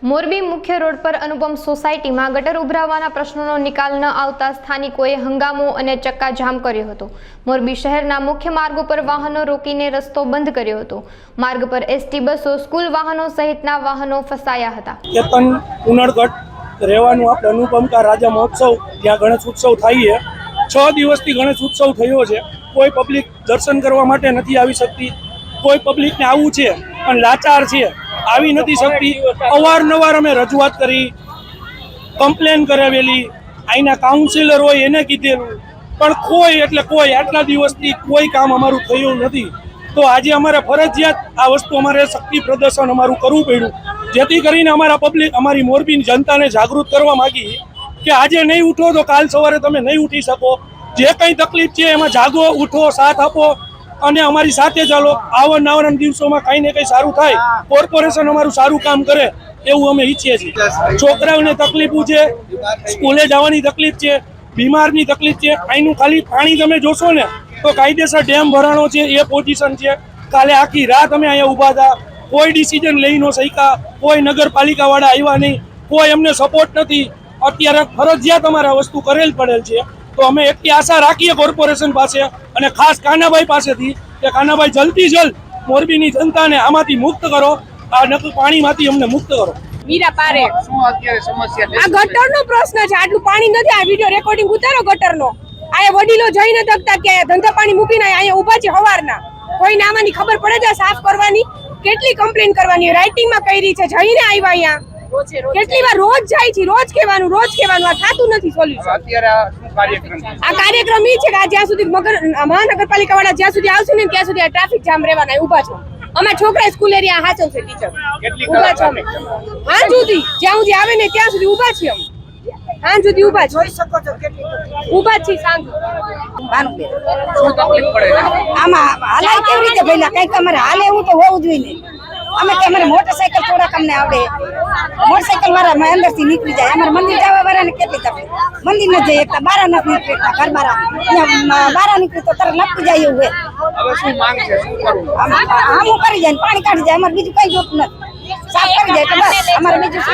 મોરબી મુખ્ય રોડ પર અનુપમ સોસાયટીમાં ગટર ઉભરાવાના પ્રશ્નોનો નિકાલ ન આવતા સ્થાનિકોએ હંગામો અને ચક્કાજામ કર્યો હતો। મોરબી શહેરના મુખ્ય માર્ગ ઉપર વાહનો રોકીને રસ્તો બંધ કર્યો હતો। માર્ગ પર એસટી બસો, સ્કૂલ વાહનો સહિતના વાહનો ફસાયા હતા। કેતન ઉનડગઢ રહેવાનું આપણે અનુપમ કા રાજા મહોત્સવ જ્યાં ગણેશ ઉત્સવ થાય છે। 6 દિવસથી ગણેશ ઉત્સવ થયો છે। કોઈ પબ્લિક દર્શન કરવા માટે નથી આવી શકતી, કોઈ પબ્લિકને આવવું છે પણ લાચાર છે, આવી નથી શકતી। અવારનવાર અમે રજૂઆત કરી, કમ્પ્લેન કરાવેલી, અહીંના કાઉન્સિલર હોય એને કીધેલું, પણ કોઈ એટલે કોઈ આટલા દિવસથી કોઈ કામ અમારું થયું નથી। તો આજે અમારે ફરજિયાત આ વસ્તુ અમારે શક્તિ પ્રદર્શન અમારું કરવું પડ્યું, જેથી કરીને અમારા પબ્લિક, અમારી મોરબીની જનતાને જાગૃત કરવા માંગી કે આજે નહીં ઉઠો તો કાલ સવારે તમે નહીં ઉઠી શકો। જે કંઈ તકલીફ છે એમાં જાગો, ઉઠો, સાથ આપો અને અમારી સાથે ચાલો। આવનારા દિવસોમાં કંઈ ને કંઈ સારું થાય, કોર્પોરેશન અમારું સારું કામ કરે એવું અમે ઈચ્છીએ છીએ। છોકરાઓને તકલીફ છે, સ્કૂલે જવાની તકલીફ છે, બીમારની તકલીફ છે। અહીંનું ખાલી પાણી તમે જોશો ને તો કાયદેસર ડેમ ભરાણો છે એ પોઝિશન છે। કાલે આખી રાત અમે અહીંયા ઊભા હતા, કોઈ ડિસિઝન લઈ ન શક્યા, કોઈ નગરપાલિકાવાળા આવ્યા નહીં, કોઈ અમને સપોર્ટ નથી। અત્યારે ફરજિયાત અમારે આ વસ્તુ કરેલ પડેલ છે। તો અમે એટલી આશા રાખીએ કોર્પોરેશન પાસે અને ખાસ કાનાભાઈ પાસેથી કે કાનાભાઈ જલ્દી જલ્દ મોરબીની જનતાને આમાંથી મુક્ત કરો, આ પાણીમાંથી અમને મુક્ત કરો। મીરા પારે શું અત્યારે સમસ્યા છે? આ ગટરનો પ્રશ્ન છે। આટલું પાણી નથી। આ વિડિયો રેકોર્ડિંગ ઉતારો ગટરનો। આ વડીલો જઈ ન શકતા કે ધંધા પાણી મૂકીને અહીંયા ઊભા છે હવારના। કોઈને આમાંની ખબર પડે છે સાફ કરવાની? કેટલી કમ્પ્લેન કરવાની? રાઇટિંગમાં કરી છે, જઈને આવ્યા અહીંયા કેટલી વાર? રોજ જાય છે, રોજ કહેવાનું આ થાતું નથી સોલ્યુશન। અત્યારે આ શું કાર્યક્રમ છે? આ કાર્યક્રમ એ છે કે આ જ્યાં સુધી મહાનગરપાલિકા વાળા જ્યાં સુધી આવશે ને ત્યાં સુધી આ ટ્રાફિક જામ રહેવાના ઊભા છો। અમારા છોકરા સ્કૂલ એરિયા હાચવ છે, ટીચર ઊભા છો અમે હા સુધી, જ્યાં સુધી આવે ને ત્યાં સુધી ઊભા છીએ અમે। હા સુધી ઊભા જોઈ શકો છો, ઊભા છીએ સાંજ। શું તકલીફ પડે છે? આમાં હાલાય કેવી રીતે પહેલા કઈક અમારે હાલે એવું તો હોવું જોઈએ ને। અમે કે અમારે મોટરસાયકલ થોડાક અમને આવડે, મોટરસાયકલ વાળા અંદરથી નીકળી જાય। અમારે મંદિર જવા વાળાને કેટલી તકલીફ, મંદિર ન જઈ એકતા, બારા નથી નીકળતા, ઘર બારા નીકળી તો તરત લપટી જાય એવું હોય। હવે શું માંગ છે? શું કરવું? આમ કરી જાય, પાણી કાઢી જાય, અમારે બીજું કઈ જોતું નથી, સાફ કરી જાય તો બસ, અમારે બીજું શું?